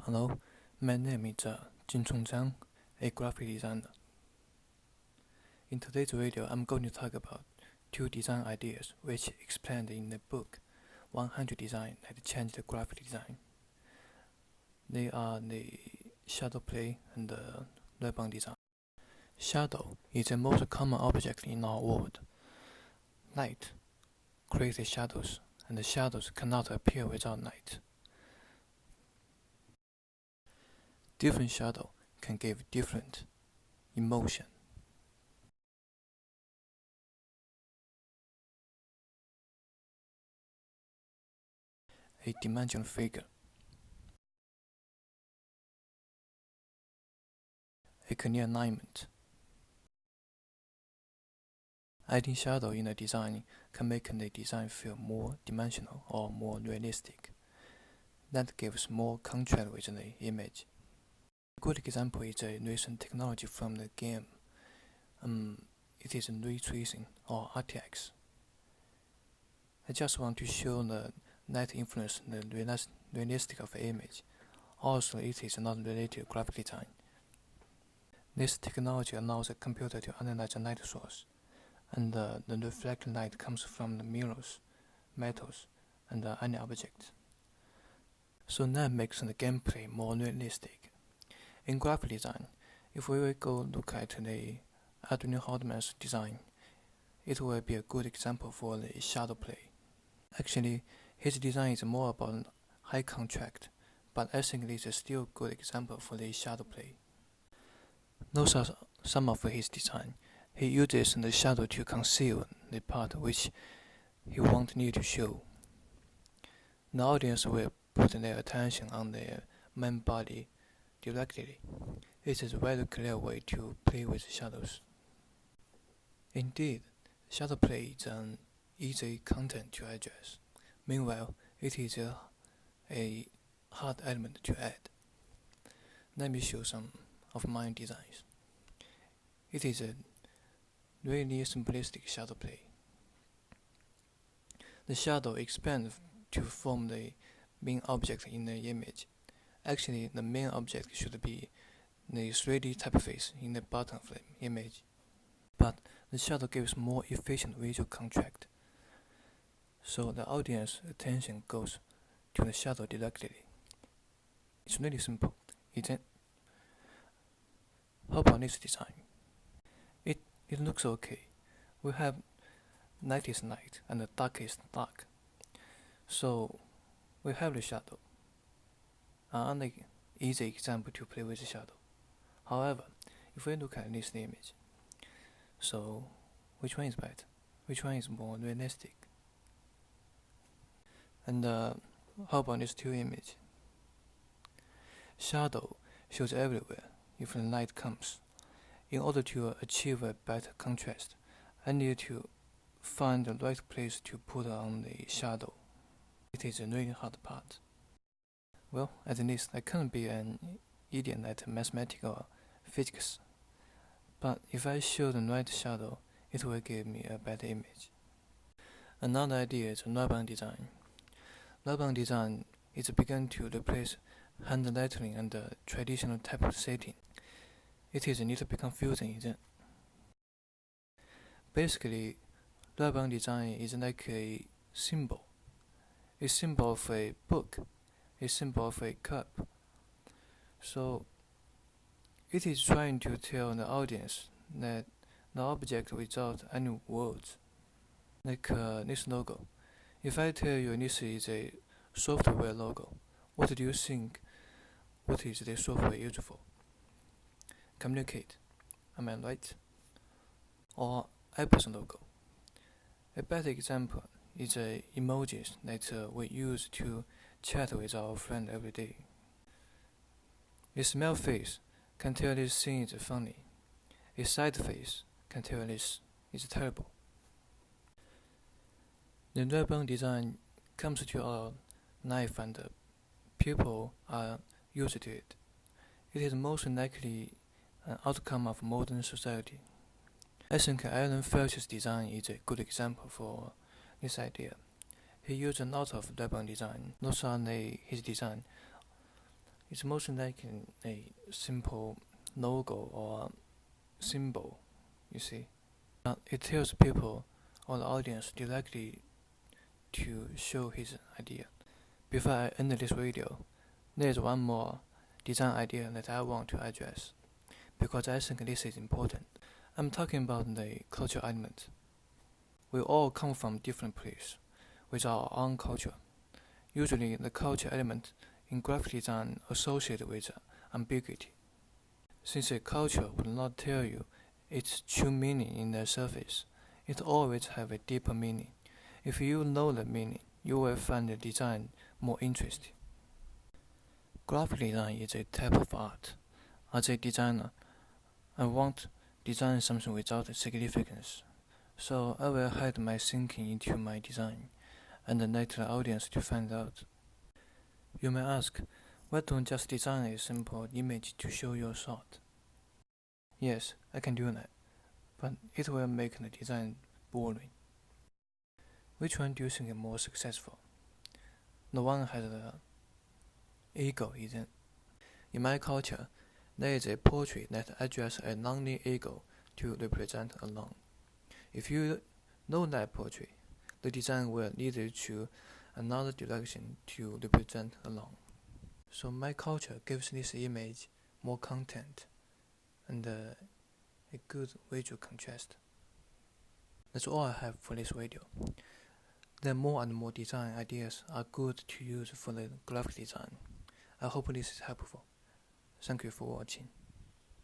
Hello, my name is Jinchong Zhang, a graphic designer. In today's video, I'm going to talk about two design ideas which explained in the book 100 Design That Changed Graphic Design. They are the shadow play and the ribbon design. Shadow is the most common object in our world. Light creates shadows, and the shadows cannot appear without light. Different shadow can give different emotion. A dimensional figure, a clear alignment. Adding shadow in a design can make the design feel more dimensional or more realistic. That gives more contrast with the image. A good example is a recent technology from the game. It is ray tracing or RTX. I just want to show the light influence the realistic of the image. Also, it is not related to graphic design. This technology allows the computer to analyze the light source, and the reflected light comes from the mirrors, metals, and any object. So that makes the gameplay more realistic. In graphic design, if we will go look at the Adrian Hardman's design, it will be a good example for the shadow play. Actually, his design is more about high contrast, but I think it is still a good example for the shadow play. Those are some of his design. He uses the shadow to conceal the part which he wants you to show. The audience will put their attention on the main body directly. It is a very clear way to play with shadows. Indeed, shadow play is an easy content to address. Meanwhile, it is a hard element to add. Let me show some of my designs. It is a really simplistic shadow play. The shadow expands to form the main object in the image. Actually, the main object should be the 3D typeface in the bottom of the image, but the shadow gives more efficient visual contrast, so the audience attention goes to the shadow directly. It's really simple. How about this design? It looks okay. We have lightest light and the darkest dark, so we have the shadow. An easy example to play with the shadow. However, if we look at this image, so which one is better? Which one is more realistic? And how about these two images? Shadow shows everywhere if the light comes. In order to achieve a better contrast, I need to find the right place to put on the shadow. It is a really hard part. Well, at least I can't be an idiot at mathematics or physics, but if I show the right shadow, it will give me a better image. Another idea is ribbon design. Ribbon design is begun to replace hand lettering and the traditional typesetting. It is a little bit confusing, isn't it? Basically, ribbon design is like a symbol of a book, a symbol of a cup. So it is trying to tell the audience that the object without any words, like this logo. If I tell you this is a software logo, what do you think? What is the software used for? Communicate, am I right? Or Apple's logo. A better example is emojis that we use to chat with our friend every day. A smile face can tell this thing is funny. A sad face can tell this is terrible. The ribbon design comes to our life and people are used to it. It is most likely an outcome of modern society. I think Alan Felch's design is a good example for this idea. He used a lot of ribbon design. Those are his design. It's mostly like a simple logo or symbol, you see. It tells people or the audience directly to show his idea. Before I end this video, there's one more design idea that I want to address, because I think this is important. I'm talking about the cultural element. We all come from different places with our own culture. Usually the culture element in graphic design associated with ambiguity. Since a culture would not tell you its true meaning in the surface, it always have a deeper meaning. If you know the meaning, you will find the design more interesting. Graphic design is a type of art. As a designer, I won't design something without significance, so I will hide my thinking into my design and let the audience to find out. You may ask, why don't just design a simple image to show your thought? Yes, I can do that, but it will make the design boring. Which one do you think is more successful? The one has the ego, isn't it? In my culture, there is a portrait that addresses a lonely ego to represent alone. If you know that portrait, the design will lead you to another direction to represent alone. So my culture gives this image more content and a good visual contrast. That's all I have for this video. Then more and more design ideas are good to use for the graphic design. I hope this is helpful. Thank you for watching.